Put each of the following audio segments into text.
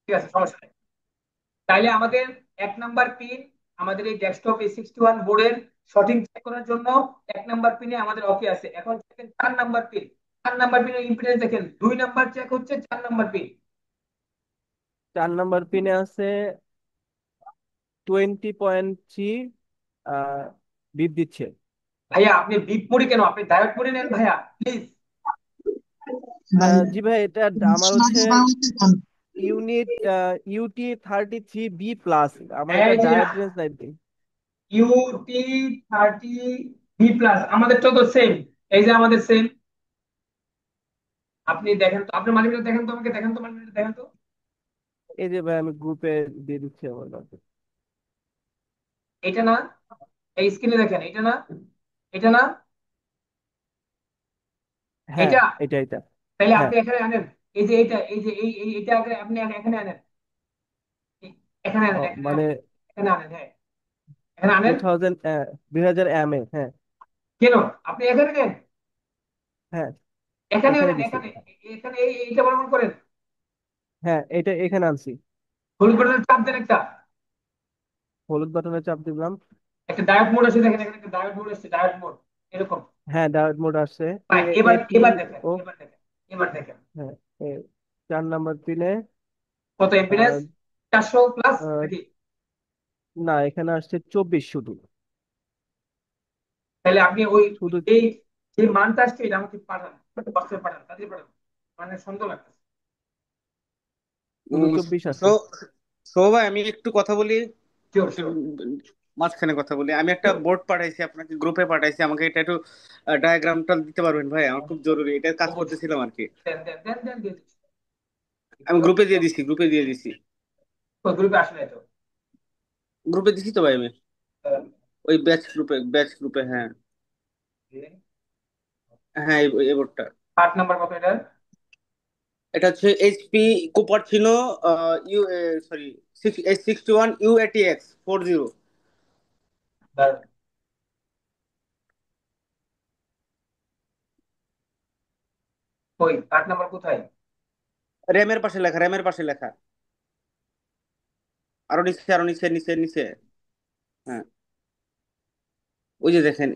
ঠিক আছে, সমস্যা নেই। তাইলে আমাদের এক নাম্বার পিন, আমাদের এই ডেস্কটপ A61 বোর্ডের সঠিক চেক করার জন্য এক নাম্বার পিনে আমাদের ওকে আছে। এখন দেখেন 4 নাম্বার পিন, 4 নাম্বার পিনের ইম্পিডেন্স দেখেন, 2 নাম্বার চেক হচ্ছে 4 নাম্বার পিন। 4 নাম্বার পিনে আছে 20.3 বিপ দিচ্ছে। ভাইয়া আপনি বিপ মুড়ি কেন, আপনি ডায়োড মুড়ি নেন ভাইয়া প্লিজ। জি ভাই, এটা আমার হচ্ছে ইউনিট UT33B+। আমার এটা এই যে ডায়োড রেঞ্জ নাই ভাই। UT30B+, আমাদেরটা তো সেম। এই যে আমাদের সেম। আপনি দেখেন তো, আপনি মাল্টিমিটার দেখেন তো, আমাকে দেখেন তো, মাল্টিমিটার দেখেন তো। এই যে ভাই, আমি গ্রুপে দিয়ে দিচ্ছি আমার কাছে। এটা না, এই স্ক্রিনে দেখেন, এটা না, এটা না, হ্যাঁ, এটা। এটা। তাহলে হ্যাঁ। আপনি এখানে আনেন। এই যে এইটা, এই যে এইটা আগে আপনি এখানে আনেন। এখানে ও আনেন, এখানে মানে আনেন, এখানে আনেন, হ্যাঁ, এখানে টু আনেন। Thousand 2000 mA। হ্যাঁ। কেন, আপনি এখানে নেন, হ্যাঁ, এখানে এখানে আনেন, দিছি। এখানে। এখানে এইটা বর্ণন করেন। হ্যাঁ, এটা এখানে আনছি। হলুদ বাটন চাপ দেন একটা। হলুদ বাটনে চাপ দিলাম। একটা ডায়োড মোড আছে দেখেন, এখানে একটা ডায়োড মোড আছে, ডায়োড মোড এরকম। হ্যাঁ, ডায়োড মোড আসছে। এ ফাইন, এবার এপি এবার দেখেন, ও। এবার দেখেন, এবার দেখেন। হ্যাঁ, এ 4 নাম্বার পিনে কত এমপিএস? আহ, 400 প্লাস আহ, নাকি? না, এখানে আসছে 24 শুধু। তাহলে আপনি ওই শুধু এই যে মানটা আসছে এটা আমাকে পাঠান, হোয়াটসঅ্যাপে পাঠান, তাড়াতাড়ি পাঠান, মানে সন্দেহ লাগতেছে। শুধু 24 সো আছে। সো ভাই আমি একটু কথা বলি, শিওর একটু শিওর। মাঝখানে কথা বলি। আমি একটা শিওর, বোর্ড পাঠাইছি আপনাকে, গ্রুপে পাঠাইছি, আমাকে এটা একটু ডায়াগ্রামটা দিতে পারবেন ভাই? আমার খুব জরুরি, এটা কাজ অবশ্যই। করতেছিলাম আর কি। দেন দেন দেন দেন দিয়ে দিচ্ছি। আমি গ্রুপে দিয়ে দিছি, গ্রুপে দিয়ে দিছি। ওই গ্রুপে আসে নাই তো। গ্রুপে দিছি তো ভাই আমি, ওই ব্যাচ গ্রুপে, হ্যাঁ। হ্যাঁ, এই বোর্ডটা। 8 নাম্বার কত এটা? এটা হচ্ছে এইচপি কুপারচিনো ইউ, সরি, 61U80X 40। দাঁড়ান। ওই 8 নাম্বার কোথায়? র্যামের পাশে লেখা, র্যামের পাশে লেখা। আরো নিচে, আরো নিচে, নিচে নিচে। হ্যাঁ, ওই যে দেখেন।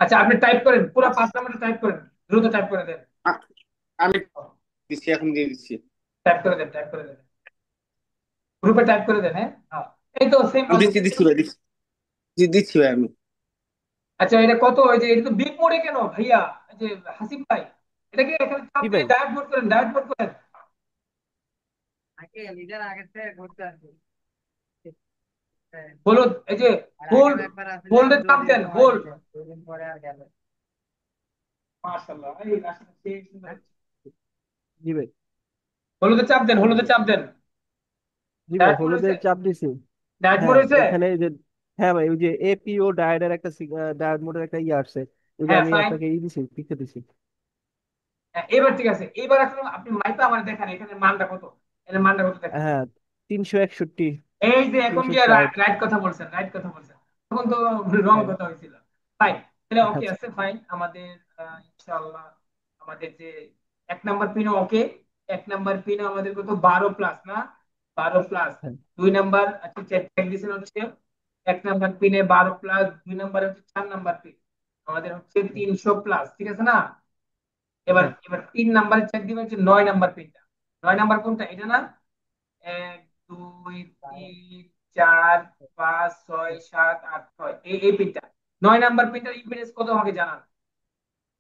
আচ্ছা আপনি টাইপ করেন, পুরো 5 নাম্বারটা টাইপ করেন, দ্রুত টাইপ করে দেন। আ- আমি দিচ্ছি, এখন দিয়ে দিচ্ছি। টাইপ করে দেন, টাইপ করে দেন, গ্রুপে টাইপ করে দেন, হ্যাঁ হ্যাঁ। এই তো সেম আমি আছে। দিচ্ছি, দিচ্ছি ভাই, দিচ্ছি। দিচ্ছি ভাই আমি। আচ্ছা এটা কত, এই যে এটা তো বিগ মোড়ে কেন ভাইয়া? এই যে হাসিব ভাই, এটাকে এখানে চাপ কি দিয়ে ভাই? ডায়োড মোড করেন, ডায়োড মোড করেন। হলুদ, এই যে হোল্ড, হোল্ডে চাপ দেন, হোল্ড। মাশাআল্লাহ, এই আসলে সেই সুন্দর হচ্ছে। জি ভাই। হলুদে চাপ দেন, হলুদে চাপ দেন। জি ভাই, ডায়োড মোড হলুদে হয়েছে, চাপ দিছি। ডায়োড মোড হ্যাঁ, হয়েছে। এখানে এই যে, হ্যাঁ ভাই, ওই যে এপিও ডায়োডের একটা ডায়োড মোডের একটা ইয়ে আসছে। ওই যে হ্যাঁ আমি ফাইন। আপনাকে দিছি, লিখে দিছি। হ্যাঁ, এবার ঠিক আছে, এবার এখন আপনি মাইপা আমার দেখেন এখানে মানটা কত, এর মানটা কত দেখেন। হ্যাঁ, 361, এই যে এখন তিনশো যে ষাট রাইট কথা বলছেন, রাইট কথা বলছেন, তখন তো রং হ্যাঁ। কথা হয়েছিল। ফাইন, তাহলে ওকে আচ্ছা। আছে, ফাইন আমাদের। ইনশাআল্লাহ আমাদের যে 1 নাম্বার পিনও ওকে। 1 নাম্বার পিন আমাদের কত, 12 প্লাস না, 12 প্লাস। হ্যাঁ। 2 নাম্বার, আচ্ছা চেক দিয়েছেন হচ্ছে 1 নাম্বার পিনে 12 প্লাস, 2 নাম্বার হচ্ছে 4 নাম্বার পিন আমাদের হচ্ছে 300 প্লাস, ঠিক আছে না? এবার হ্যাঁ। এবার 3 নাম্বার চেক দিবেন হচ্ছে 9 নাম্বার পিনটা। 9 নাম্বার কোনটা, এটা না? 1 2 3 4 5 6 7 8 9, এই পিনটা। 9 নাম্বার পিনটার ইম্পিডেন্স কত আমাকে জানান।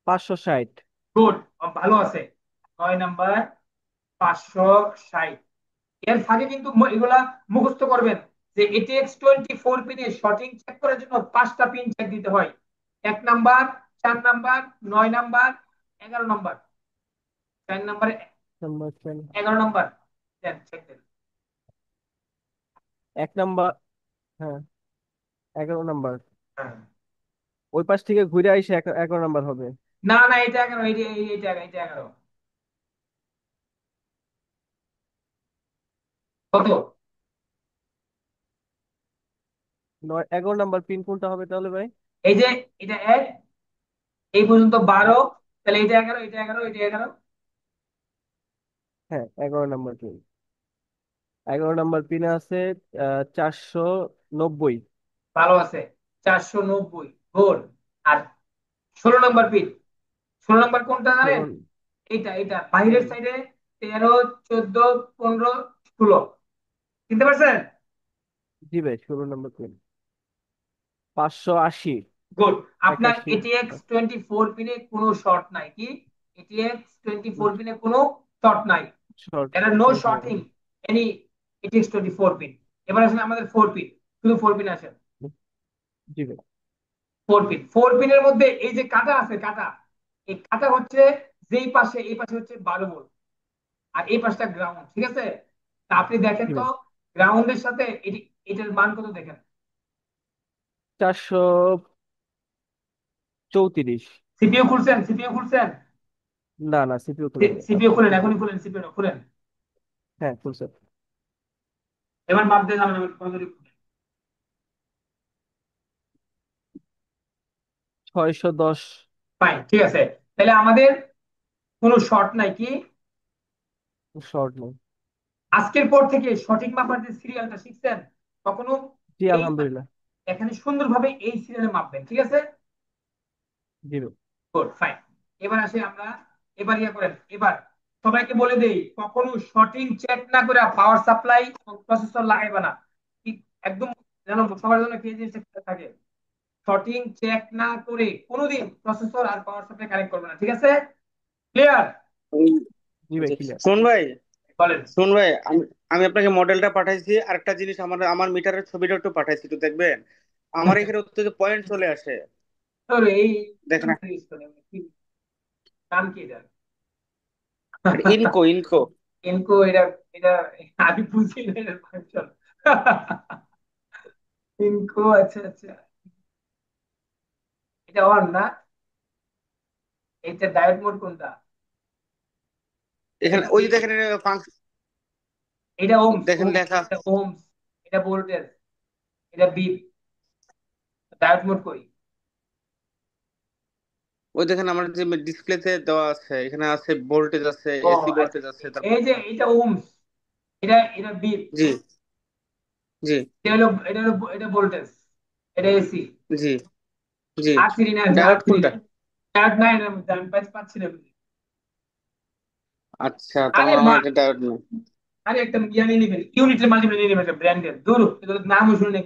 560। গুড, ভালো আছে। 9 নাম্বার 560। এর ফাঁকে কিন্তু এগুলা মুখস্থ করবেন যে ATX24 পিনে শর্টিং চেক করার জন্য 5টা পিন চেক দিতে হয়। 1 number, 4 number, 9 number, 11 number. 4 number, number 11 number দেন, চেক দেন। 1 নাম্বার। হ্যাঁ, 11 নাম্বার। হ্যাঁ। ওই পাশ থেকে ঘুরে আইসে 11 নাম্বার হবে। না না, এটা 11, এটা 11। কত? 11 নাম্বার পিন কোনটা হবে তাহলে ভাই? এই যে এটা এক, এই পর্যন্ত হ্যাঁ। 12, তাহলে এটা 11, এটা 11, এটা 11। হ্যাঁ, 11 নম্বর পিন। 11 নম্বর পিনে আছে 490। ভালো আছে, 490, গুড। আর 16 নম্বর পিন, 16 নম্বর কোনটা জানেন? 16। এটা বাইরের কোন? সাইডে, 13, 14, 15, 16, চিনতে পারছেন? জি ভাই, 16 নম্বর পিন। 580। গুড। আপনার 81। এটিএক্স 24 পিনে কোনো শর্ট নাই কি? এটিএক্স 24 পিনে কোনো শর্ট নাই, short. there are no short নাই। shorting any ATX 24 pin. এবার আসলে আমাদের 4 পিন, শুধু 4 পিন আছে। জি ভাই। 4 পিন, 4 পিনের মধ্যে এই যে কাটা আছে, কাটা, এই কাটা হচ্ছে যেই পাশে, এই পাশে হচ্ছে 12 ভোল্ট, আর এই পাশটা গ্রাউন্ড, ঠিক আছে? তা আপনি দেখেন জি তো, ভাই। গ্রাউন্ডের সাথে এটার মান কত দেখেন। 434। সিপিইউ খুলছেন, সিপিইউ খুলছেন? না না, সিপিইউ খোলা নেই। সিপিইউ খুলেন, সিপিইউ। এখনই খুলেন, সিপিইউ খুলেন। হ্যাঁ, খুলছে। এবার মাপ দিয়ে জানাবেন কত দূর। 610। ফাইন, ঠিক আছে। তাহলে আমাদের কোনো শর্ট নাই কি? শর্ট নেই। আজকের পর থেকে সঠিক মাপার যে সিরিয়ালটা শিখছেন, কখনো জি এই আলহামদুলিল্লাহ। এখানে সুন্দরভাবে এই সিরিয়ালে মাপবেন, ঠিক আছে? জি ভাই। Good, fine. এবার আসি আমরা, এবার ইয়া করেন, এবার সবাইকে বলে দেই, কখনো সঠিক চেক না করে পাওয়ার সাপ্লাই এবং প্রসেসর লাগাইবা না। ঠিক, একদম যেন সবার জন্য কি জিনিসটা থাকে, সঠিক চেক না করে কোনোদিন প্রসেসর আর পাওয়ার সাপ্লাই কানেক্ট করবে না, ঠিক আছে? ক্লিয়ার? জি ভাই, জি। ক্লিয়ার। শুন ভাই, বলেন। শুন ভাই, আমি আমি আপনাকে মডেলটা পাঠাইছি। আরেকটা জিনিস, আমার আমার মিটারের ছবিটা একটু পাঠাইছি, একটু দেখবেন। আমার এখানে অত্যন্ত পয়েন্ট চলে আসে। তোরে এই দেখেন, ইউজ করে কি নাম কি এটা? ইনকো ইনকো। এনকো, এটা এটা আমি বুঝি না এটার ফাংশন। এনকো, আচ্ছা আচ্ছা, এটা অন না? এটা ডায়োড মোড কোনটা? এটা এখানে কি ওই যে বিট? দেখেন ফাংশন, এটা ওমস, দেখেন ওমস, লেখা। এটা ওমস, এটা ভোল্টেজ, এটা বিট। ডায়োড মোড কই? ওই দেখেন আমার যে ডিসপ্লেতে দেওয়া আছে, এখানে আছে ভোল্টেজ, আছে ও এসি আচ্ছা, ভোল্টেজ আছে, তারপর। এই যে এটা ওমস, এটা বিট, জি জি এটা ভোল্টেজ, এটা এসি। জি জি। আর সিরি না, আর ডায়োড সিরি কোনটা? না, ডায়োড নাই এর মধ্যে, আমি পাচ্ছি না বুঝি। আচ্ছা, তো আরে আমার মা, আমার এটা ডায়োড নেই। আরে একটা ইয়া নিয়ে নেবেন, ইউনিটের মাল্টিমিটার নিয়ে নেবেন, ব্র্যান্ডের দূর, এগুলোর নামও শুনে,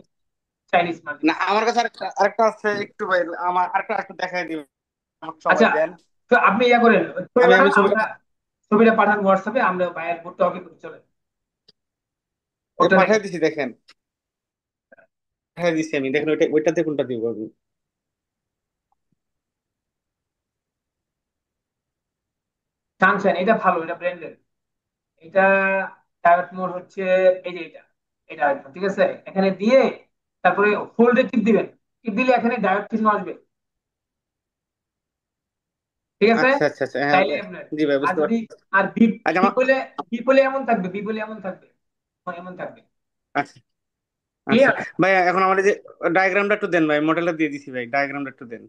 চাইনিজ না, মাল্টিমিটার। আমার কাছে আরেকটা আরেকটা আছে, একটু ভাই আমার আরেকটা একটু দেখাই দিবেন আমাকে, আচ্ছা, সবাই দেন। তো আপনি ইয়া করেন, ছবি আমি পাঠান, আমি ছবিটা আমরা ছবিটা পাঠান হোয়াটসঅ্যাপে, আমরা বাইরের বোর্ডটা ওকে করে চলে, ওটা পাঠাই দেখেন। দিছি, দেখেন। পাঠাই দিছি আমি, দেখেন ওইটা, ওইটাতে কোনটা দিব আমি। সানশাইন, এটা ভালো, এটা ব্র্যান্ডের, এটা ডায়োড মোড হচ্ছে, এই যে এটা একদম ঠিক আছে, এখানে দিয়ে তারপরে হোল্ডে টিপ দিবেন, টিপ দিলে এখানে ডায়োড চিহ্ন আসবে, ঠিক আছে? আচ্ছা আচ্ছা আচ্ছা, হ্যাঁ তাইলে ভাই। আপনার, জি ভাই, আর বুঝতে যদি, পারছি। আর বিপ, আচ্ছা বিপ হলে, বিপ হলে এমন থাকবে, বিপ হলে এমন থাকবে, এমন থাকবে। আচ্ছা আচ্ছা ক্লিয়ার? ভাই, এখন আমার এই যে ডায়াগ্রামটা একটু দেন ভাই, মডেলটা দিয়ে দিছি ভাই, ডায়াগ্রামটা একটু দেন।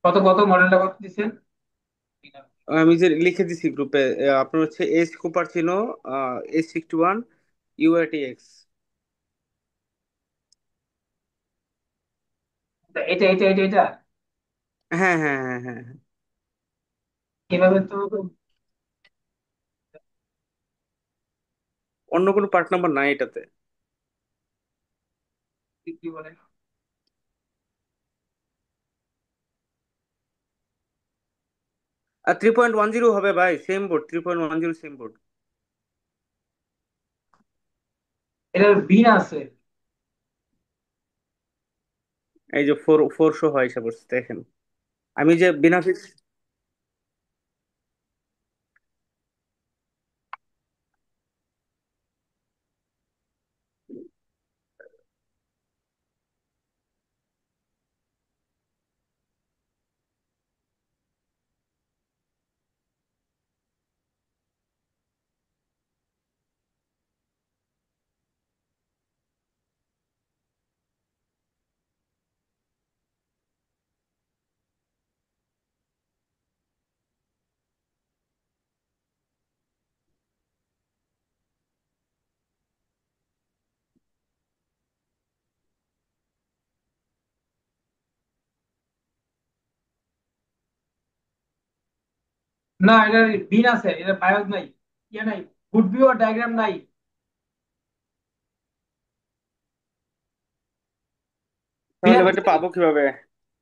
কত কত মডেলটা কত দিচ্ছেন? আমি যে লিখে দিছি গ্রুপে, আপনার হচ্ছে এস কুপারচিনো S61 UATX। এটা হ্যাঁ হ্যাঁ হ্যাঁ হ্যাঁ হ্যাঁ। এভাবে তো, অন্য কোনো পার্ট নাম্বার নাই এটাতে। কি বলে, আর 3.10 হবে ভাই, সেম বোর্ড, 3.10 সেম বোর্ড। এটার বিন আছে। এই যে ফোর ফোর শো হয় হিসাব করছে, দেখেন। আমি যে বিনা ফিক্স, না, এটা বিন আছে, এটা বায়োস নাই, ইয়ে নাই, গুড ভিউ আর ডায়াগ্রাম নাই। বিনা তাহলে ব্যাটারি পাবো কিভাবে?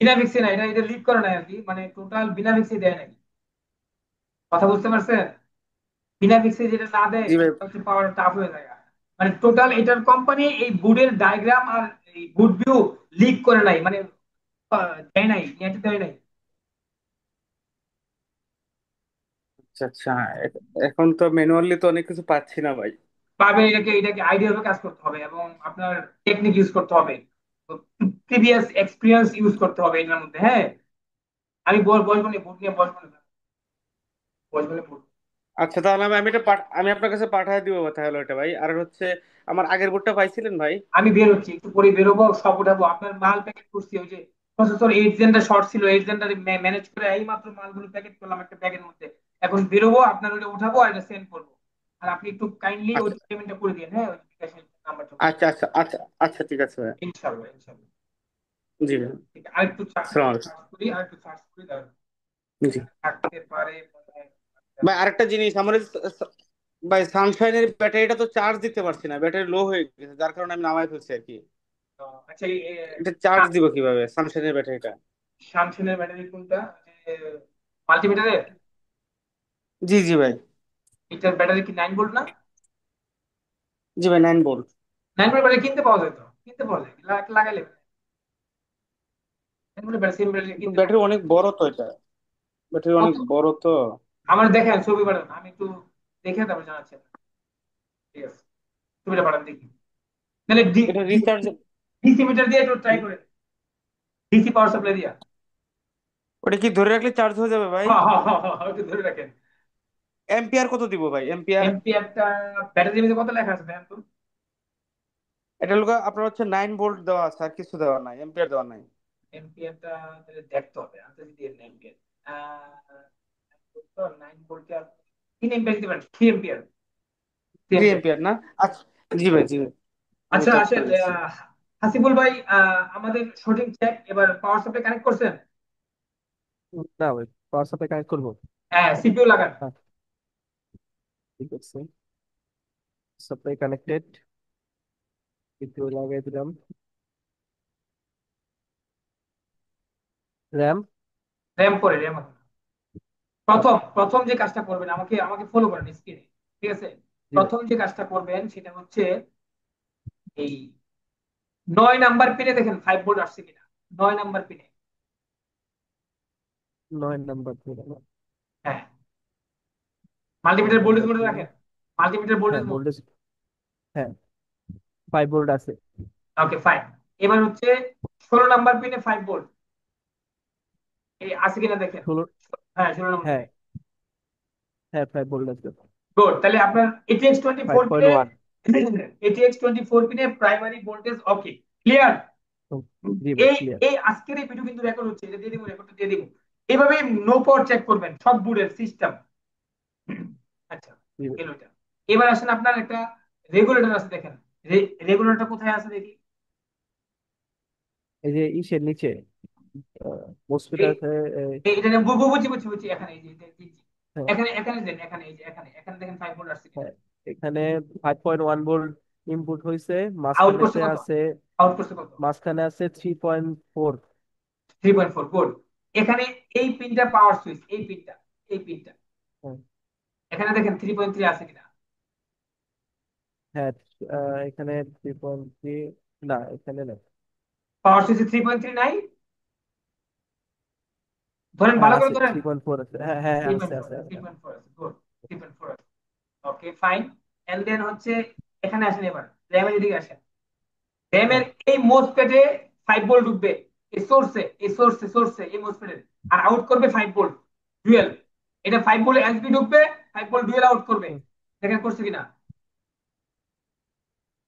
বিনা ফিক্সে নাই, এটা এটা লিক করে নাই আর কি, মানে টোটাল বিনা ফিক্সে দেয় নাই। কথা বুঝতে পারছেন? বিনা ফিক্সে যেটা না দেয় জি ভাই। সেটা হচ্ছে পাওয়ার টাফ হয়ে যায়। মানে টোটাল এটার কোম্পানি এই বুডের ডায়াগ্রাম আর এই বুড ভিউ লিক করে নাই, মানে দেয় নাই, নেটে দেয় নাই। আচ্ছা আচ্ছা। এখন তো ম্যানুয়ালি তো অনেক কিছু পাচ্ছি না ভাই। পাবে, এটাকে এটাকে আইডিয়া কাজ করতে হবে এবং আপনার টেকনিক ইউজ করতে হবে, প্রিভিয়াস এক্সপিরিয়েন্স ইউজ করতে হবে এটার মধ্যে। হ্যাঁ, আমি বলবো না, বুট নিয়ে বলবো না, বলবো না বুট। আচ্ছা তাহলে আমি আমি এটা আমি আপনার কাছে পাঠিয়ে দিব তাহলে ওটা ভাই। আর হচ্ছে আমার আগের বোর্ডটা পাইছিলেন ভাই? আমি বের হচ্ছি, একটু পরে বেরোবো, সব উঠাবো। আপনার মাল প্যাকেট করছি, ওই যে প্রসেসর 8 জেনটা শর্ট ছিল, 8 জেনটা ম্যানেজ করে এই মাত্র মালগুলো প্যাকেট করলাম একটা ব্যাগের মধ্যে। এখন বেরোবো, আপনার ওটা উঠাবো আর এটা সেন্ড করবো। আর আপনি একটু কাইন্ডলি ওই আচ্ছা পেমেন্টটা করে দিন, হ্যাঁ, ওই বিকাশের নাম্বারটা। আচ্ছা আচ্ছা আচ্ছা আচ্ছা ঠিক আছে ভাই। ইনশাল্লাহ, ইনশাল্লাহ। জি ভাই। ঠিক আছে, আরেকটু আসসালামু সার্চ আলাইকুম। করি, আরেকটু সার্চ করি, দাঁড়ান। জি থাকতে পারে মনে হয়। ভাই, আরেকটা জিনিস আমার ভাই সানশাইনের ব্যাটারিটা তো চার্জ দিতে পারছি না, ব্যাটারি লো হয়ে গেছে, যার কারণে আমি নামাই ফেলছি আর কি। আচ্ছা, এটা চার্জ দিব কিভাবে সানশাইনের ব্যাটারিটা? স্যামসাংয়ের ব্যাটারি কোনটা? মাল্টিমিটারের? জি জি ভাই। এটার ব্যাটারি কি 9 ভোল্ট না? জি ভাই, 9 ভোল্ট। 9 ভোল্ট ব্যাটারি কিনতে পাওয়া যায় তো, কিনতে পাওয়া যায়, লাগাইলে 9 ভোল্ট ব্যাটারি, সেম ব্যাটারি কিন্তু কিনতে পাওয়া ব্যাটারি যায়। অনেক বড় তো এটা, ব্যাটারি অনেক কত? বড় তো। আমার দেখেন ছবি পাঠান, আমি একটু দেখে তারপর জানাচ্ছি আপনাকে। ঠিক আছে, ছবিটা পাঠান দেখি। নাহলে এটা রিচার্জ? ডিসি মিটার দিয়ে একটু ট্রাই করে, ডিসি পাওয়ার সাপ্লাই দিয়া। ওটা কি ধরে রাখলে চার্জ হয়ে যাবে ভাই? হ্যাঁ, হ্যাঁ, হ্যাঁ, হ্যাঁ, একটু ধরে রাখেন। এম্পিয়ার কত দিব ভাই, এম্পিয়ার? এমপিএফটা ব্যাটারি মধ্যে কত লেখা আছে দেখেন তো। এটা লোক আপনার হচ্ছে 9 ভোল্ট দেওয়া আছে, আর কিছু দেওয়া নাই, এম্পিয়ার দেওয়া নাই। এমপিএফটা তাহলে দেখতে হবে, আনতে যদি এমপিএফ তো 9 ভোল্টে 3 এমপিএর দিতে পারেন, 3 এমপিএর, থ্রি 3 এমপিএর। এম্পিয়ার না? আচ্ছা। জি ভাই জি ভাই, আমি আচ্ছা চেক আসেন, করে দিচ্ছি। হাসিবুল ভাই, আমাদের শুটিং চেক, এবার পাওয়ার সাপ্লাই কানেক্ট করছেন? না ভাই, পাওয়ার সাপ্লাই কানেক্ট করবো। হ্যাঁ, সিপিইউ লাগান। হ্যাঁ, ঠিক আছে, সাপ্লাই কানেক্টেড, একটু লাগাই দিলাম। র্যাম। র্যাম পরে, র্যাম এখন। প্রথম প্রথম যে কাজটা করবেন, আমাকে আমাকে ফলো করেন স্ক্রিনে। ঠিক আছে, জি ভাই। প্রথম যে কাজটা করবেন সেটা হচ্ছে এই 9 নাম্বার পিনে দেখেন 5 ভোল্ট আসছে কিনা। 9 নাম্বার পিনে। 9 নাম্বার দিলাম। হ্যাঁ, নয় মাল্টিমিটার ভোল্টেজ নাম্বার মোডে পিন। রাখেন, মাল্টিমিটার ভোল্টেজ হ্যাঁ মোড। ভোল্টেজ, হ্যাঁ 5 ভোল্ট আছে। ওকে, ফাইন। এবার হচ্ছে 16 নাম্বার পিনে 5 ভোল্ট এই আছে কিনা দেখেন। 16। হ্যাঁ, 16 নম্বর হ্যাঁ পিনে। হ্যাঁ 5 ভোল্ট আছে। গুড, তাহলে আপনার ATX twenty five four point পিনে, ওয়ান এটিএক্স 24 পিনে প্রাইমারি ভোল্টেজ ওকে, ক্লিয়ার। জি ভাই এই ক্লিয়ার। এই আজকের এই ভিডিও কিন্তু রেকর্ড হচ্ছে, এটা দিয়ে দিব, রেকর্ডটা দিয়ে দিব। এইভাবে নো পাওয়ার চেক করবেন সব বুড়ের সিস্টেম। আচ্ছা, জি ভাই। গেল এটা। এবার আসেন, আপনার একটা রেগুলেটর আছে দেখেন, রেগুলেটরটা কোথায় আছে দেখি। এই যে ইসের নিচে মসফিট এই আছে। এটা নিয়ে বুঝছি, বুঝছি, বুঝছি, এখানে এই যে জি, জি। হ্যাঁ এখানে এখানে দেন, এখানে এই যে এখানে এখানে দেখেন 5 ভোল্ট আসছে কিনা। হ্যাঁ, এখানে 5.1 ভোল্ট ইনপুট হয়েছে। আউট করছে মাঝখানেতে কত? আছে, আউট করছে কত? মাঝখানে আছে 3.4। 3.4, গুড। এখানে এই পিনটা পাওয়ার সুইচ, এই পিনটা, এই পিনটা এখানে দেখেন 3.3 আছে কিনা। হ্যাঁ এখানে 3.3, না এখানে না। পাওয়ার সুইচে 3.3 নাই? ধরেন, হ্যাঁ ভালো করে আছে, ধরেন। 3.4 আছে, হ্যাঁ হ্যাঁ থ্রি আছে পয়েন্ট ফোর আছে আছে। 3.4 আছে, গুড। 3.4 আছে, ওকে, ফাইন। এন্ড দেন হচ্ছে এখানে আসেন, এবার র্যামের দিকে আসেন। র্যামের হ্যাঁ এই মোসফেটে 5 ভোল্ট ঢুকবে, এই সোর্সে, এই সোর্সে এই মোসফেটে। আর আউট করবে 5 ভোল্ট ডুয়েল। এটা 5 ভোল্ট এসবি ঢুকবে, 5 ভোল্ট ডুয়েল আউট করবে। হুম, দেখেন করছে কিনা।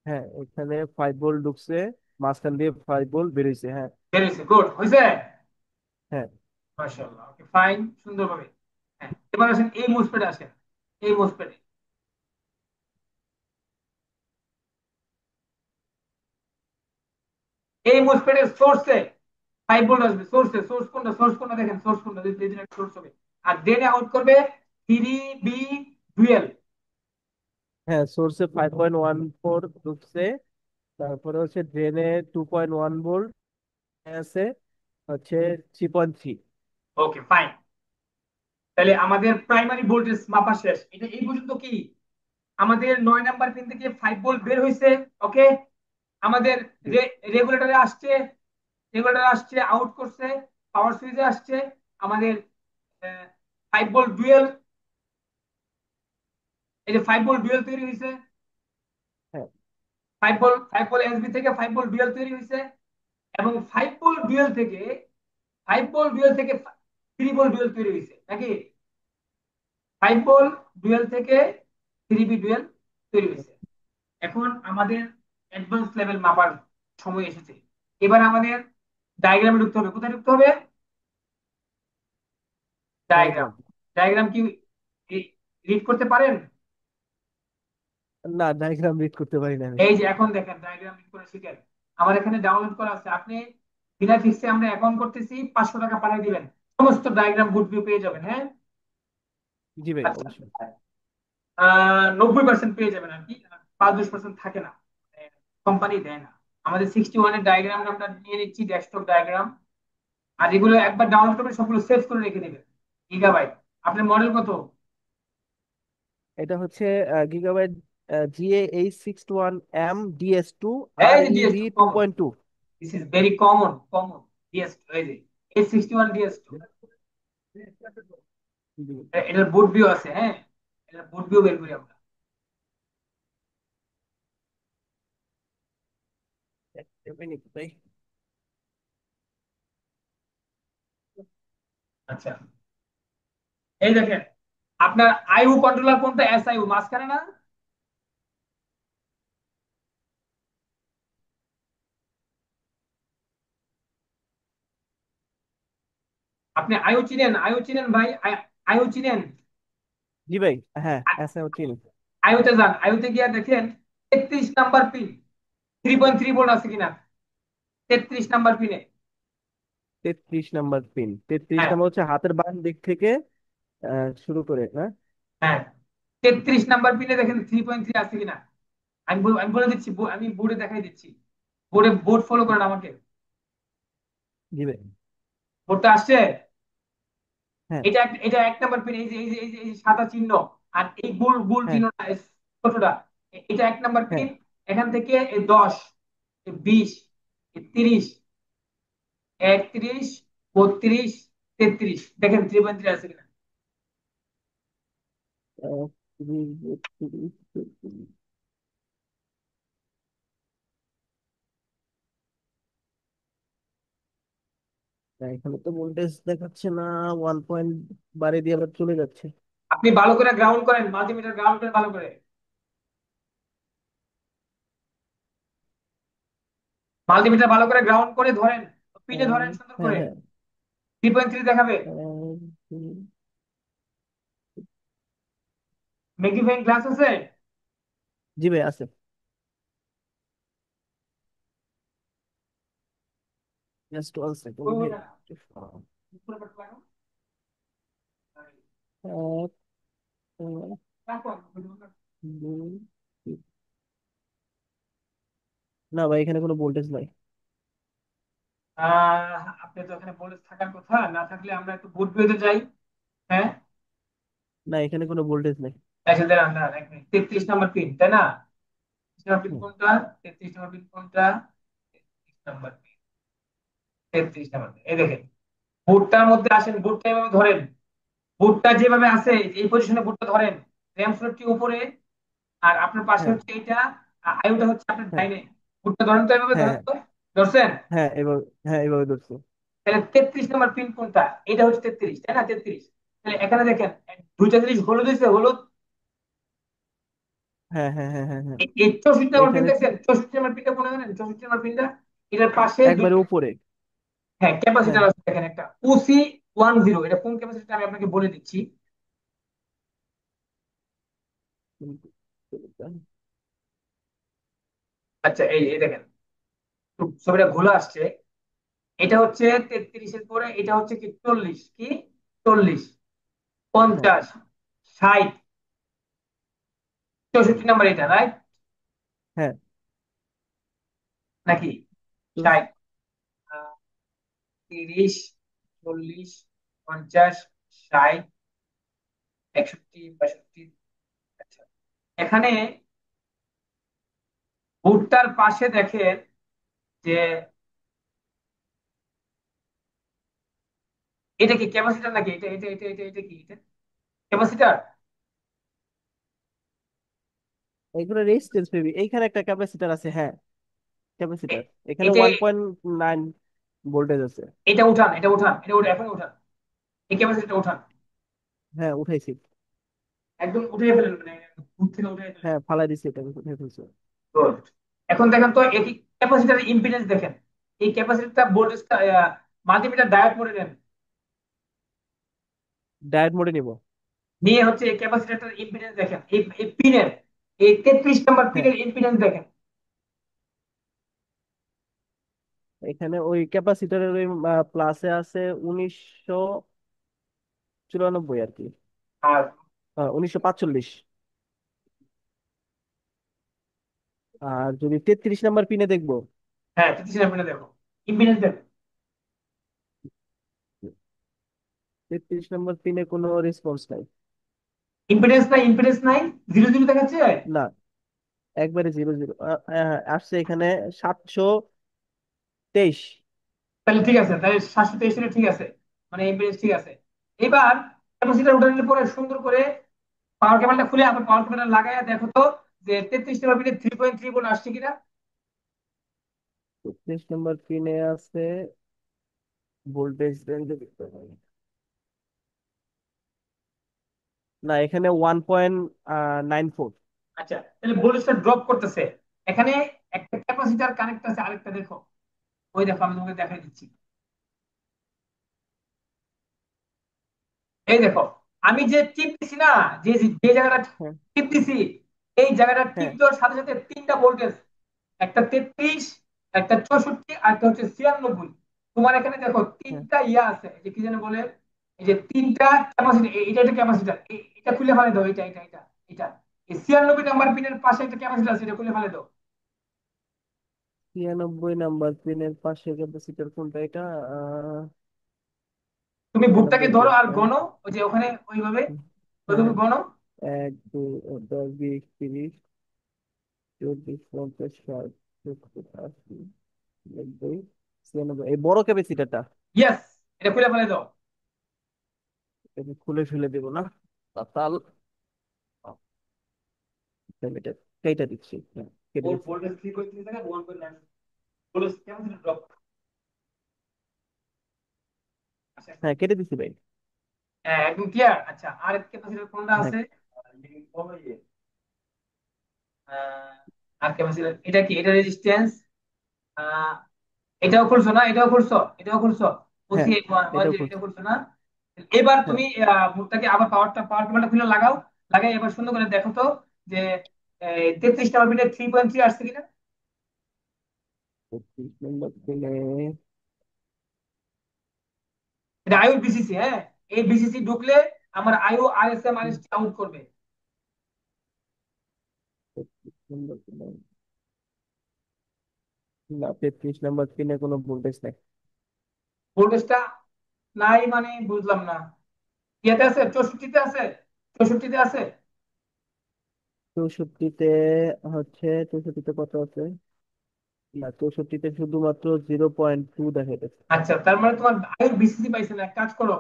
হ্যাঁ এখানে 5 ভোল্ট ঢুকছে, মাঝখান দিয়ে 5 ভোল্ট বেরিয়েছে, হ্যাঁ। বেরিয়েছে, গুড হয়েছে। হ্যাঁ মাশাআল্লাহ, ওকে, ফাইন, সুন্দরভাবে। হ্যাঁ, এবার আসেন এই মোসফেটে আসেন, এই মোসফেটে। এই মোসফেটের সোর্সে 5 ভোল্ট আসবে, সোর্স কোনটা, সোর্স কোনটা দেখেন, সোর্স কোনটা, দুই দুই একটা সোর্স হবে। আর ড্রেনে আউট করবে 3B ডুয়েল। হ্যাঁ, সোর্সে 5.14 ঢুকছে, তারপরে হচ্ছে ড্রেনে 2.1 ভোল্ট আছে, হচ্ছে 3.3। Okay fine. তাহলে আমাদের প্রাইমারি ভোল্টেজ মাপা শেষ। এটা এই পর্যন্ত কি আমাদের 9 নাম্বার পিন থেকে 5 ভোল্ট বের হয়েছে। ওকে, আমাদের রেগুলেটরে আসছে, আউট করছে, পাওয়ার সুইচে আসছে আমাদের 5 ভোল্ট ডুয়েল। এই যে 5 ভোল্ট ডুয়েল তৈরি হয়েছে, হ্যাঁ, 5 ভোল্ট এসবি থেকে 5 ভোল্ট ডুয়েল তৈরি হয়েছে। এবং 5 ভোল্ট ডুয়েল থেকে 3 ভোল্ট ডুয়েল তৈরি হয়েছে নাকি? 5 ভোল্ট ডুয়েল থেকে 3B ডুয়েল তৈরি হয়েছে। এখন আমাদের অ্যাডভান্স লেভেল মাপার সময় এসেছে। এবার আমাদের ডায়াগ্রামে ঢুকতে হবে। কোথায় ঢুকতে হবে? ডায়াগ্রাম। ডায়াগ্রাম। ডায়াগ্রাম কি রিড করতে পারেন? না, ডায়াগ্রাম রিড করতে পারি না আমি। এই যে এখন দেখেন ডায়াগ্রাম রিড করে শিখেন। আমার এখানে ডাউনলোড করা আছে, আপনি বিনা ফিক্সে আমরা অ্যাকাউন্ট করতেছি, 500 টাকা পাঠিয়ে দিবেন, সমস্ত ডায়াগ্রাম গুড ভিউ পেয়ে যাবেন। হ্যাঁ, জি ভাই, আচ্ছা, অবশ্যই। 90% পেয়ে যাবেন আর কি, 5-10% থাকে না, কোম্পানি দেয় না। আমাদের 61-এর ডায়াগ্রাম আমরা নিয়ে নিচ্ছি, ডেস্কটপ ডায়াগ্রাম। আর এগুলো একবার ডাউনলোড করবেন, সবগুলো সেভ করে রেখে দিবেন গিগাবাইট। আপনার মডেল কত? এটা হচ্ছে গিগাবাইট GA861M DS2 এই যে REV DS2 too common, point to this is very common DS2। এই যে A61 DS2, এটার বুট ভিউ আছে। হ্যাঁ, এটার বুট ভিউ বের করি আমরা। ভাই। আচ্ছা, এই দেখেন আপনার আইউ কন্ট্রোলার কোনটা? SIU মাঝখানে না? আপনি আইউ চিনেন? ভাই, আইউ চিনেন? জি ভাই, হ্যাঁ, এসএও চিনি। আইউতে যান, আইউতে গিয়ে দেখেন 33 নাম্বার পিন 3.3 ভোল্ট আছে কিনা, 33 নাম্বার পিনে। 33 নাম্বার পিন, তেত্রিশ হ্যাঁ, নাম্বার হচ্ছে হাতের বাম দিক থেকে শুরু করে না? হ্যাঁ, 33 নাম্বার পিনে দেখেন 3.3 আছে কিনা। আমি বলে দিচ্ছি, আমি বোর্ডে দেখাই দিচ্ছি। বোর্ড ফলো করেন আমাকে। জি ভাই। বোর্ডটা আসছে? হ্যাঁ, এটা 1 নাম্বার পিন। এই যে সাদা চিহ্ন, আর এই গোল গোল হ্যাঁ, চিহ্নটা, ছোটটা, এটা 1 নাম্বার হ্যাঁ। পিন। এখান থেকে এই 10, এই 20, এই 30, 31, 32, 33, দেখেন 3.3 আছে কিনা। 32, এখানে তো ভোল্টেজ দেখাচ্ছে না, 1 পয়েন্ট বাড়িয়ে দিয়ে আবার চলে যাচ্ছে। আপনি ভালো করে গ্রাউন্ড করেন, মাল্টিমিটার গ্রাউন্ড করেন ভালো করে। মাল্টিমিটার ভালো করে গ্রাউন্ড করে ধরেন, পিনে ধরেন সুন্দর হ্যাঁ, করে। হ্যাঁ। 3.3 দেখাবে। ম্যাগনিফাইং গ্লাস আছে? জি ভাই, আছে। জাস্ট ওয়ান সেকেন্ড ওই ভাই। ওটা না, উপরে পাট লাগাও। এক, রাখো। দুই, তিন। না ভাই, এখানে কোনো ভোল্টেজ নাই। আপনি তো এখানে বলে থাকার কথা, না থাকলে আমরা একটু বুট বিয়েতে যাই। হ্যাঁ, না, এখানে কোনো ভোল্টেজ নাই। আচ্ছা দাঁড়ান দাঁড়ান 1 মিনিট। 33 নাম্বার পিন তাই না? 33 নাম্বার পিন হুম, কোনটা? 33 নাম্বার পিন কোনটা? 33 নাম্বার পিন, 33 নাম্বার পিন। এই দেখেন, বুটটার মধ্যে আসেন, বুটটা এভাবে ধরেন। বুটটা যেভাবে আছে এই পজিশনে বুটটা ধরেন। র্যাম স্লটটি উপরে, আর আপনার পাশে হ্যাঁ, হচ্ছে এইটা, আইওটা হচ্ছে আপনার হ্যাঁ, ডাইনে। বুটটা ধরেন তো, এভাবে হ্যাঁ, ধরেন হ্যাঁ, তো। ধরছেন? হ্যাঁ, এভাবে, হ্যাঁ, এভাবে ধরছি। তাহলে 33 নাম্বার পিন কোনটা? এটা হচ্ছে 33 তাই না? 33। তাহলে এখানে দেখেন দুইটা জিনিস হলুদ হয়েছে, হলুদ। হ্যাঁ, হ্যাঁ, হ্যাঁ, হ্যাঁ, হ্যাঁ। এই 64 নাম্বার পিন এখানে দেখছেন? 64 নাম্বার পিনটা কোনে জানেন? 64 নাম্বার পিনটা এটার পাশে একবারে উপরে। হ্যাঁ, হ্যাঁ। ক্যাপাসিটর আছে দেখেন একটা OC10। এটা কোন ক্যাপাসিটর আমি আপনাকে বলে দিচ্ছি। আচ্ছা, এই এই দেখেন, ছবিটা ঘোলা আসছে। এটা হচ্ছে 33-এর পরে, এটা হচ্ছে কি 40, কি 40, হ্যাঁ, 50, 60, 64 নাম্বার এটা, রাইট হ্যাঁ। নাকি? তো 60, 30, 40, 50, 60, 61, 62। আচ্ছা, এখানে ভুট্টার পাশে দেখেন যে এটা কি ক্যাপাসিটার নাকি? এটা কি এটা ক্যাপাসিটার? এগুলো রেজিস্ট্যান্স মেবি, এইখানে একটা ক্যাপাসিটার আছে, হ্যাঁ ক্যাপাসিটার। এখানে এটা 1.9 ভোল্টেজ আছে। এটা উঠান, এটা উঠান, এটা উঠান, এখন উঠান, এই ক্যাপাসিটারটা উঠান, হ্যাঁ উঠাইছি। একদম উঠিয়ে ফেলেন, মানে ভুট থেকে উঠিয়ে ফেলেন। হ্যাঁ ফালাই দিছি, এটা আমি উঠাই ফেলছি। Good. এখন দেখেন তো এই ক্যাপাসিটার ইম্পিডেন্স দেখেন, এই ক্যাপাসিটরটা ভোল্টেজটা মাল্টিমিটার ডায়োড মোডে নেন, ডায়োড মোডে নিব। নিয়ে হচ্ছে এই ক্যাপাসিটরটার ইম্পিডেন্স দেখেন, এই পিনের, এই 33 নাম্বার হ্যাঁ পিনের ইম্পিডেন্স দেখেন। এখানে ওই ক্যাপাসিটরের ওই প্লাসে আছে 1994 আর কি, আর 1945। আর যদি 33 নাম্বার পিনে দেখবো, হ্যাঁ 33 নাম্বার পিনে দেখো, ইম্পিডেন্স দেখো। 33 নাম্বার পিনে কোনো রেসপন্স নাই। ইম্পিডেন্স নাই, জিরো জিরো দেখাচ্ছে। না, একবারে 0 0 আসছে এখানে 723। তাহলে ঠিক আছে, তাহলে 723 ঠিক আছে, মানে ইম্পিডেন্স ঠিক আছে। এবার ক্যাপাসিটর উঠানোর পরে সুন্দর করে পাওয়ার কেবলটা খুলে আবার পাওয়ার কেবলটা লাগায় দেখো তো যে 33 নাম্বার পিনে 3.3 ভোল্ট আসছে কিনা। 33 নাম্বার পিনে আছে ভোল্টেজ রেঞ্জ, না এখানে 1.94। আচ্ছা, তাহলে ভোল্টেজটা ড্রপ করতেছে। এখানে একটা ক্যাপাসিটর কানেক্ট আছে, আরেকটা দেখো, ওই দেখো আমি তোমাকে দেখাই দিচ্ছি। এই দেখো, আমি যে টিপ দিছি না, যে যে জায়গাটা হ্যাঁ টিপ দিছি, এই জায়গাটা টিপ হ্যাঁ দেওয়ার সাথে সাথে তিনটা ভোল্টেজ, একটা 33, একটা 64, আর একটা হচ্ছে 96। তোমার এখানে দেখো হ্যাঁ। তিনটা ইয়া আছে, এই যে কি যেন বলে, এই যে তিনটা ক্যাপাসিটি, এটা একটা ক্যাপাসিটার, এটা খুলে ফেলে দাও, এটা এই 96 নাম্বার পিনের পাশে একটা ক্যাপাসিটার আছে, এটা খুলে ফেলে দাও। 93 নাম্বার পিনের পাশে ক্যাপাসিটর কোনটা এটা? আহ তুমি বুটটাকে 93 ধরো কই? আর গণো, ওই যে ওখানে ওইভাবে, ওইভাবে হ্যাঁ, গণো। 1 2 3 4 5 6 7 8 9 10 11 12 13 14 15 16 17 18 19 20 21 22 23 24 25 26 27 28 29 এই বড় ক্যাপাসিটরটা। ইয়েস, এটা খুলে ফেলে দাও। এটা খুলে ফেলে দেবো না, তাল এটা কেটে দিচ্ছি, হ্যাঁ কেটে ওর দিচ্ছি। ভোল্টেজ 3.3 থেকে 1.9 ভোল্টেজ ক্যাপাসিটর ড্রপ। আচ্ছা, হ্যাঁ কেটে দিচ্ছি ভাই। হ্যাঁ একদম ক্লিয়ার। আচ্ছা, আর ক্যাপাসিটর কোনটা হ্যাঁ আছে? আর ক্যাপাসিটর এটা কি, এটা রেজিস্ট্যান্স, এটাও খুলছো না? এটাও খুলছো, এটাও খুলছো, হ্যাঁ বলছি এটাও এটা করছি। খুলছো না? এবার হ্যাঁ তুমি ভোল্টটাকে আবার পাওয়ার কেবলটা খুলে লাগাও, লাগাই এবার সুন্দর করে দেখো তো যে 33 নাম্বার বিটে 3.3 আসছে কিনা। 25 নম্বর পিনে, এটা আইও বিসিসি, হ্যাঁ, এই বিসিসি ঢুকলে আমার আইও আরএসএম আরএসটি আউট করবে। 25 নম্বর পিনে, না 33 নম্বর পিনে কোনো ভোল্টেজ নেই। ভোল্টেজটা নাই মানে বুঝলাম না, ইয়েতে আছে, 64-তে আছে, 64-তে আছে। 64-তে হচ্ছে, 64-তে কত আছে? না 64-তে শুধুমাত্র 0.2 দেখা যাচ্ছে। আচ্ছা, তার মানে তোমার আইও বিসিসি পাইছে না, এক কাজ করো,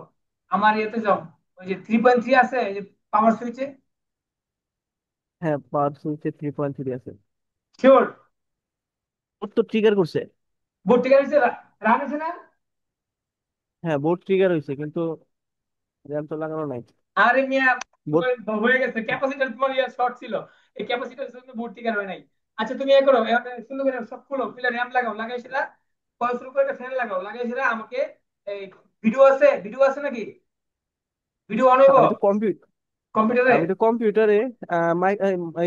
আমার ইয়েতে যাও, ওই যে 3.3 আছে, এই যে পাওয়ার সুইচে। হ্যাঁ পাওয়ার সুইচে 3.3 আছে। শিওর? বোর্ড তো ট্রিগার করছে। বোর্ড থেকে আছে, রান আছে না? হ্যাঁ বোর্ড ট্রিগার হয়েছে কিন্তু র্যাম তো লাগানো নাই। আরে মিয়া, বোর্ড, তোমার হয়ে গেছে, ক্যাপাসিটর তোমার ইয়া শর্ট ছিল, এই ক্যাপাসিটর জন্য ভর্তি কার হয় নাই। আচ্ছা তুমি এ করো, এবার সুন্দর করে সব খুলো, খুলে র্যাম লাগাও, লাগাই সেটা কল শুরু করে ফ্যান লাগাও, লাগাই সেটা আমাকে এই ভিডিও আছে নাকি? ভিডিও অন হইব আমি তো কম্পিউটার, কম্পিউটারে? আমি তো কম্পিউটারে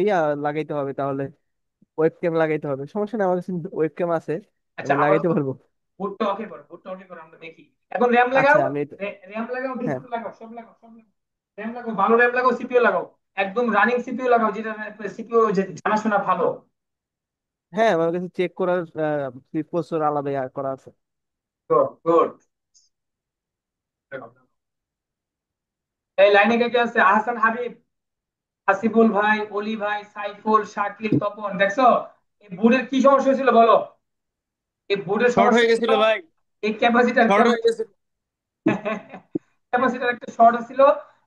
ইয়া লাগাইতে হবে তাহলে, ওয়েবক্যাম লাগাইতে হবে। সমস্যা নেই, আমার কাছে ওয়েবক্যাম আছে, আচ্ছা আমি লাগাইতে আপাতত পারবো। বোর্ডটা অকে করো, আমরা দেখি। এখন র্যাম আচ্ছা লাগাও, আমি র্যাম লাগাও, হ্যাঁ ডিসপ্লে লাগাও, সব লাগাও, সব লাগাও। র্যাম লাগাও, ভালো র্যাম লাগাও, সিপিইউ লাগাও, একদম রানিং সিপিইউ লাগাও, যেটা সিপিইউ জানাশোনা ভালো। হ্যাঁ, আমার কাছে চেক করার প্রসেসর আলাদা করা আছে। Good good. এই লাইনে কে কে আছে? আহসান হাবিব, হাসিবুল ভাই, অলি ভাই, সাইফুল, শাকিল, তপন, দেখছো? এই বোর্ডের কি সমস্যা ছিল বলো? এই বোর্ডের শর্ট সমস্যা হয়ে ছিল গেছিল ভাই, এই ক্যাপাসিটার শর্ট হয়ে গেছিল। ক্যাপাসিটার একটা শর্ট ছিল,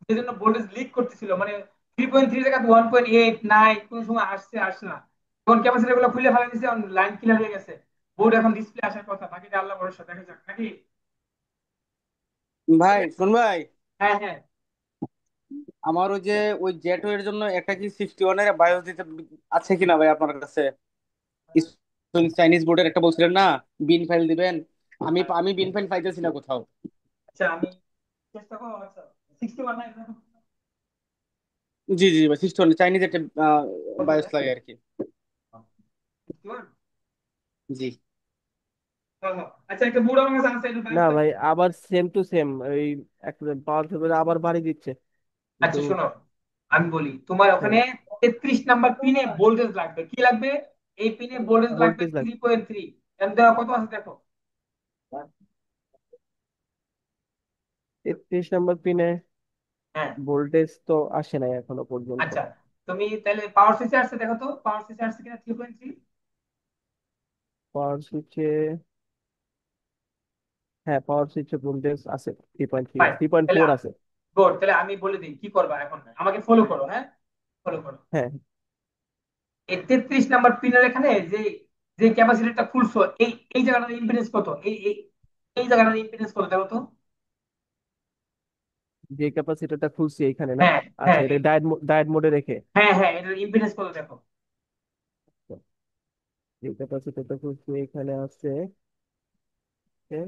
যে জন্য ভোল্টেজ লিক করতেছিল, মানে 3.3 থেকে 1.8 নাই, কোন সময় আসছে আসছে না। তখন ক্যাপাসিটার গুলো খুলে ফেলা দিয়েছে, লাইন ক্লিয়ার হয়ে গেছে। বোর্ড এখন ডিসপ্লে আসার কথা, বাকিটা আল্লাহ ভরসা, দেখা যাক নাকি। ভাই শুন ভাই, হ্যাঁ হ্যাঁ। আমার ওই যে ওই জেটো এর জন্য একটা কি 61 এর বায়োস দিতে আছে কিনা ভাই আপনার কাছে? চাইনিজ বোর্ডের একটা বলছিলেন না, বিন ফাইল দিবেন। আমি আমি বিন ফাইল পাইতেছি না কোথাও। আচ্ছা আমি চেষ্টা করবো। আচ্ছা 61 নাই জি জি ভাই, 61 চাইনিজ একটা কত বায়োস রে? লাগে আর কি। 61। জি। হ্যাঁ হ্যাঁ। আচ্ছা একটা বুড়ো আমার কাছে আছে, একটু না ব্যস্ত। ভাই, আবার সেম টু সেম ওই একটা পাওয়ার সেভেন আবার বাড়ি দিচ্ছে কিন্তু। আচ্ছা শোনো, আমি বলি তোমার ওখানে হ্যাঁ, 33 নাম্বার পিনে ভোল্টেজ লাগবে, কি লাগবে? এই পিনে ভোল্টেজ লাগবে ভোল্টেজ লাগে। 3.3। দেওয়া কত আছে দেখো। 33 নম্বর পিনে হ্যাঁ। ভোল্টেজ তো আসে নাই এখনো পর্যন্ত। আচ্ছা তুমি তাহলে পাওয়ার সুইচে আসছে, দেখো তো পাওয়ার সুইচে আসছে কিনা 3.3। পাওয়ার সুইচে, হ্যাঁ পাওয়ার সুইচে ভোল্টেজ আছে 3.3, ফাইন। থ্রি পয়েন্ট তাহলে ফোর আছে। গুড, তাহলে আমি বলে দিই কি করবা এখন, আমাকে ফলো করো, হ্যাঁ ফলো করো। হ্যাঁ, এই 33 নাম্বার পিনের এখানে যে যে ক্যাপাসিটরটা খুলছো, এই এই জায়গাটার ইম্পিডেন্স কত? এই এই এই জায়গাটার ইম্পিডেন্স কত দেখো তো। যে ক্যাপাসিটরটা খুলছি এইখানে না? হ্যাঁ আচ্ছা, হ্যাঁ এটা ডায়েট ডায়েট মোডে রেখে হ্যাঁ হ্যাঁ, এটার ইম্পিডেন্স কত দেখো। যে ক্যাপাসিটরটা খুলছি এখানে আছে, এ,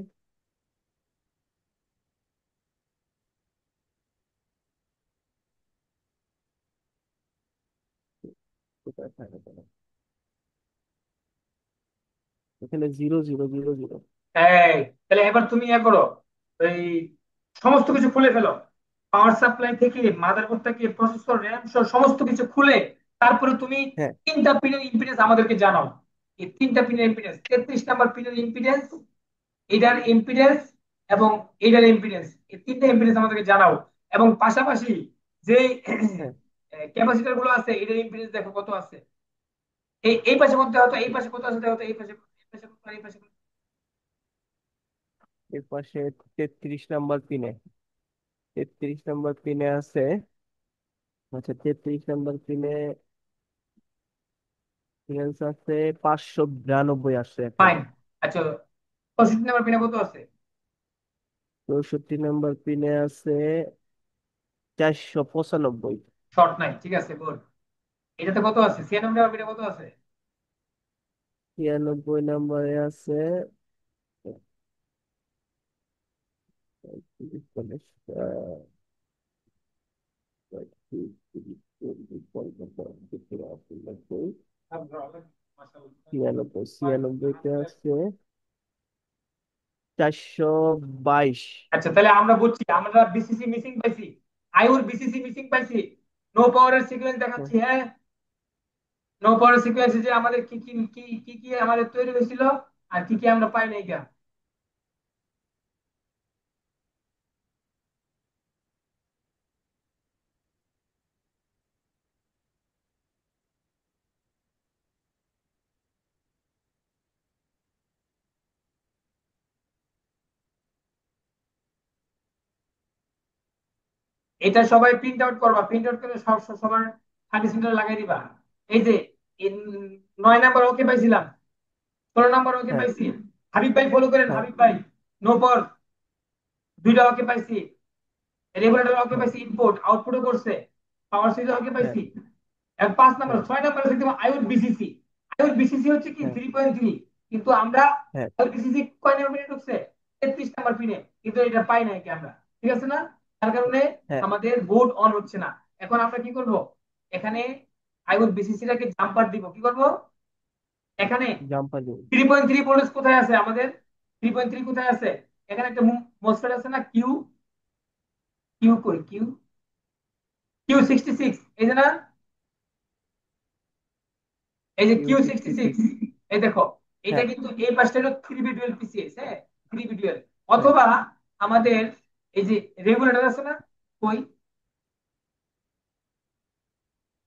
কোথায় থাকে তাহলে? এখানে 0 0 0 0। এই তাহলে এবার তুমি ইয়ে করো, এই সমস্ত কিছু খুলে ফেলো, পাওয়ার সাপ্লাই থেকে মাদারবোর্ড থেকে প্রসেসর র্যাম সহ সমস্ত কিছু খুলে, তারপরে তুমি হ্যাঁ, তিনটা পিনের ইম্পিডেন্স আমাদেরকে জানাও। এই তিনটা পিনের ইম্পিডেন্স, 33 নাম্বার পিনের ইম্পিডেন্স, এটার ইম্পিডেন্স এবং এটার ইম্পিডেন্স, এই তিনটা ইম্পিডেন্স আমাদেরকে জানাও। এবং পাশাপাশি যে হ্যাঁ। ক্যাপাসিটর গুলো আছে, এটার ইম্পিডেন্স দেখো কত আছে। এই এই পাশে কত হতো, এই পাশে কত আছে দেখো তো, এই পাশে এই পাশে কত, আর এই পাশে কত। এর পাশে 33 নম্বর পিনে আছে। আচ্ছা, 33 নম্বর পিনে ক্লিয়ারেন্স আছে 592 আসছে এখন। ফাইন। আচ্ছা 65 নাম্বার পিনে কত আছে? 64 নম্বর পিনে আছে 495। শর্ট নাই, ঠিক আছে গুড। এটাতে কত আছে? 96 নাম্বার পিনে কত আছে? 96 নম্বরে আছে ছিয়ানব্বইতে আছে 422। আচ্ছা তাহলে আমরা বুঝছি, আমরা বিসিসি মিসিং পাইছি, আইউর বিসিসি মিসিং পাইছি। নো পাওয়ারের সিকোয়েন্স দেখাচ্ছি, হ্যাঁ। নো পাওয়ারের সিকোয়েন্সে যে আমাদের কি কি কি কি কি আমাদের তৈরি হয়েছিল, আর কি কি আমরা পাই নাই। এটা সবাই প্রিন্ট আউট করবা, প্রিন্ট আউট করে সব সবার সার্ভিস সেন্টারে লাগাই দিবা। এই যে এই 9 নাম্বার ওকে পাইছিলাম, 16 নাম্বার ওকে হ্যাঁ, পাইছি। হাবিব ভাই ফলো করেন, হ্যাঁ, হাবিব ভাই। নো পর দুইটা ওকে পাইছি, রেগুলেটর ওকে হ্যাঁ, পাইছি, ইনপুট আউটপুটও করছে, পাওয়ার সুইচ ওকে হ্যাঁ, পাইছি। এখন 5 নাম্বার, হ্যাঁ, 6 নাম্বার হচ্ছে আইওর বিসিসি। আইওর বিসিসি হচ্ছে কি হ্যাঁ, 3.3, কিন্তু আমরা হ্যাঁ, আইওর বিসিসি কয় নাম্বার পিনে ঢুকছে? 33 নাম্বার পিনে, কিন্তু এটা পাই নাই কি আমরা, ঠিক আছে না? তার কারণে হ্যাঁ। আমাদের বোর্ড অন হচ্ছে না। এখন আমরা কি করব, এখানে আইওর বিসিসি টাকে জাম্পার দিব, কি করব এখানে? জাম্পার দিব। 3.3 ভোল্টেজ কোথায় আছে আমাদের? 3.3 কোথায় আছে? এখানে একটা মোসফেট আছে না, কিউ, কিউ কই কিউ, Q66, এই যে না, এই যে কিউ Q66, সিক্সটি সিক্স এই দেখো, এটা হ্যাঁ, কিন্তু এই পাশটা হলো 3B12 PCS, হ্যাঁ, 3B12। হ্যাঁ, অথবা আমাদের এই যে রেগুলেটর আছে না, কই,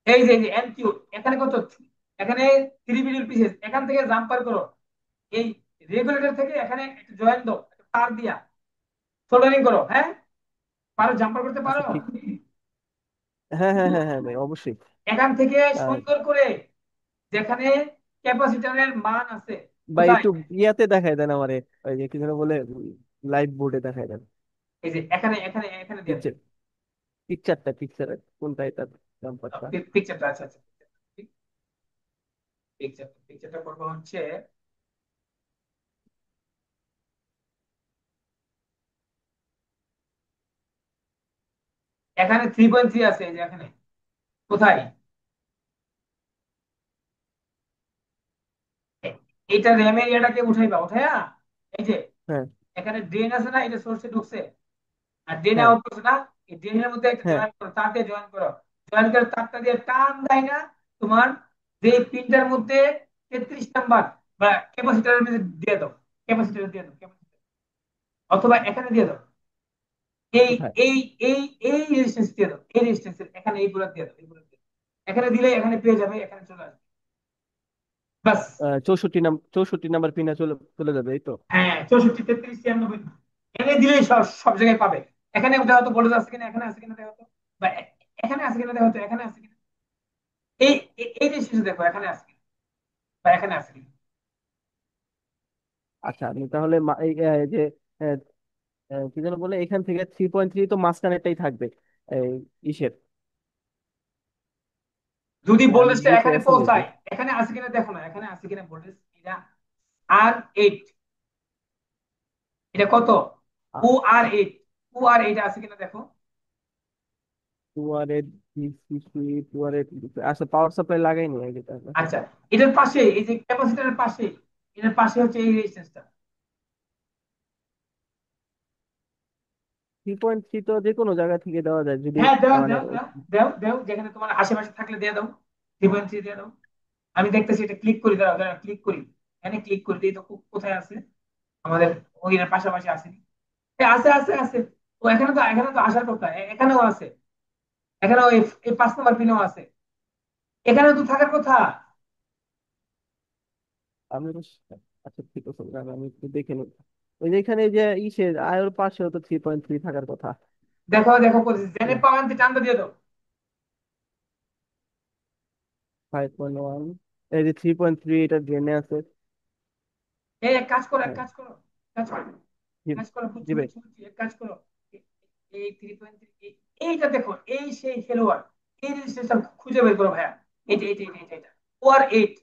এই যে NQ, এখানে কত, এখানে 3B12 PCS, এখান থেকে জাম্পার করো, এই রেগুলেটর থেকে এখানে একটা জয়েন দাও, একটা তার দিয়া সোল্ডারিং করো, হ্যাঁ, পারো, জাম্পার করতে পারো। আচ্ছা ঠিক, হ্যাঁ, হ্যাঁ, হ্যাঁ, হ্যাঁ ভাই অবশ্যই। এখান থেকে আহ, সুন্দর করে, যেখানে ক্যাপাসিটরের মান আছে, ভাই কোথায়, একটু ইয়াতে দেখাই দেন আমারে, ওই যে কি যেন বলে, লাইভ বোর্ডে দেখাই দেন। এই যে এখানে এখানে এখানে দিয়ে পিকচার, পিকচার কোনটা এটা, নাম্বারটা। পিকচারটা, আচ্ছা আচ্ছা, পিকচারটা করবো হচ্ছে, এখানে 3.3 আছে, এই যে এখানে, কোথায়, এটা র্যাম এরিয়াটাকে উঠাইবা, উঠাইয়া এই যে হ্যাঁ, এখানে ড্রেন আছে না, এটা সোর্সে ঢুকছে, আর ড্রেনে হ্যাঁ, আউট করছে না, এই ড্রেনের মধ্যে একটা হ্যাঁ, জয়েন করো, তাতে জয়েন করো, জয়েন করে তারটা দিয়ে টান দেয় না, তোমার যে পিনটার মধ্যে 33 নাম্বার বা ক্যাপাসিটরের মধ্যে দিয়ে দাও, ক্যাপাসিটর দিয়ে দাও, ক্যাপাসিটর, অথবা এখানে দিয়ে দাও, এই কোথায়? এই এই এই রেজিস্ট্যান্স দিয়ে দাও, এই রেজিস্ট্যান্স এখানে এইগুলো দিয়ে দাও, এইগুলো দিয়ে দাও। এখানে দিলে এখানে পেয়ে যাবে, এখানে চলে আসবে, বাস। 64 নাম্বার পিনে চলে চলে যাবে, এই তো। হ্যাঁ, 64, 33, 96, এনে দিলেই সব সব জায়গায় পাবে। এখানে দেখা হতো ভোল্টেজ আছে কিনা, এখানে আছে কিনা দেখা হতো, বা এখানে আছে কিনা দেখা হতো, এখানে আছে কিনা, এই এই রেজিস্ট্যান্স দেখো, এখানে আছে কিনা বা এখানে আছে কিনা। আচ্ছা আমি তাহলে এই যে আহ, কি যেন বলে, এখান থেকে 3.3 তো মাঝখানেরটাই থাকবে, এই ইসের, যদি আমি ভোল্টেজটা গ্রুপে এখানে এসএমএস পৌঁছায়, দিই। এখানে আছে কিনা দেখো না, এখানে আছে কিনা ভোল্টেজ, এটা R8, এটা কত, OR8, OR8 আছে কিনা দেখো। 2R8 VCC, 2R8, আচ্ছা পাওয়ার সাপ্লাই লাগাইনি আগে তাহলে। আচ্ছা, এটার পাশে, এই যে ক্যাপাসিটরের পাশে, এটার পাশে হচ্ছে এই রেজিস্ট্যান্সটা। 3.3 তো যে কোনো জায়গা থেকে দেওয়া যায় যদি, হ্যাঁ, দাও মানে দাও দাও দাও দাও, যেখানে তোমার আশেপাশে থাকলে দিয়ে দাও, 3.3 দিয়ে দাও। আমি দেখতেছি, এটা ক্লিক করি, দাঁড়াও দাঁড়াও, ক্লিক করি, এখানে ক্লিক করি দিই তো, কোথায় আছে আমাদের, ওই এর পাশাপাশি আছে, আছে আছে আছে, ও এখানে তো আসার কথা, এখানেও আছে, এখানেও এই 5 নম্বর পিনেও আছে, এখানেও তো থাকার কথা। আমি আচ্ছা ঠিক আছে, দাঁড়ান, আমি একটু দেখে নিই। ওই যে এখানে যে ইসের আয়ের পাশেও তো 3.3 থাকার কথা। দেখো দেখো, জেনে পাওয়ান টানটা দিয়ে দাও। 5.1, এই যে 3.3 এটা ড্রেনে আছে। এই এক কাজ করো, এক হ্যাঁ, কাজ করো, কাজ করো, জি, কাজ করো, জি বুঝছি ভাই। বুঝছি বুঝছি, এক কাজ করো, এই 3.3, এইটা দেখো, এই সেই খেলোয়াড়, এই রেজিস্ট্রেশন খুঁজে বের করো ভাইয়া, এইটা OR8,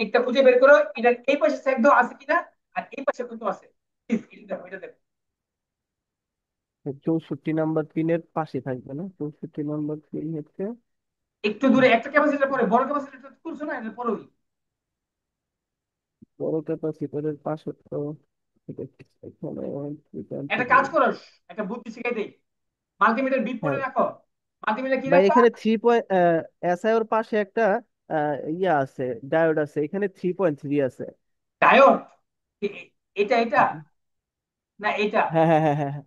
এইটা খুঁজে বের করো, এটা এই পাশে চেক দাও আছে কিনা, আর এই পাশে কিন্তু আছে, Please, এটা দেখো, এটা দেখো। 64 নাম্বার পিনের পাশে থাকবে না, 64 নাম্বার পিন হচ্ছে একটু দূরে একটা ক্যাপাসিটর পরে, বড় ক্যাপাসিটর তুলছো না, এটা পরেই, বড় ক্যাপাসিটরের পাশে তো, ঠিক আছে, এখানে একটা 3.3। কাজ করো, একটা বুদ্ধি শিখাই দেই, মাল্টিমিটার বিপ করে হ্যাঁ রাখো, মাল্টিমিটার কি ভাই, রাখবা, এখানে 3. এসআই এর পাশে একটা ইয়া আছে, ডায়োড আছে, এখানে 3.3 আছে। ডায়োড, এটা এটা, হুম, না এটা, হ্যাঁ, হ্যাঁ, হ্যাঁ, হ্যাঁ, হ্যাঁ,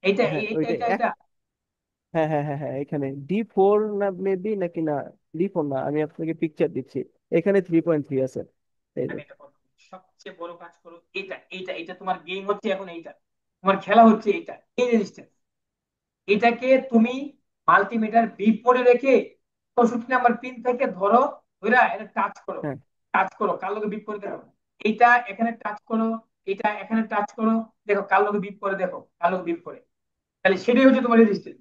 এইটা হ্যাঁ এইটা ওইটাই এটা এটা। হ্যাঁ, হ্যাঁ, হ্যাঁ, হ্যাঁ, এখানে D4 না মেবি, নাকি না, D4 না, আমি আপনাকে পিকচার দিচ্ছি, এখানে 3.3 আছে, এই যে। আমি একটা কথা বলি, সবচেয়ে বড় কাজ করো, এটা তোমার গেম হচ্ছে এখন, এইটা তোমার খেলা হচ্ছে, এইটা এই রেজিস্ট্যান্স, এটাকে তুমি মাল্টিমিটার বিপ করে রেখে 64 নাম্বার পিন থেকে ধরো, ধরে এটা টাচ করো, হ্যাঁ, টাচ করো, কার লোকে বিপ করে দেখো, এইটা এখানে টাচ করো, এটা এখানে টাচ করো, দেখো কার লোকে বিপ করে, দেখো কার লোকে বিপ করে, তাহলে সেটাই হচ্ছে তোমার রেজিস্ট্যান্স।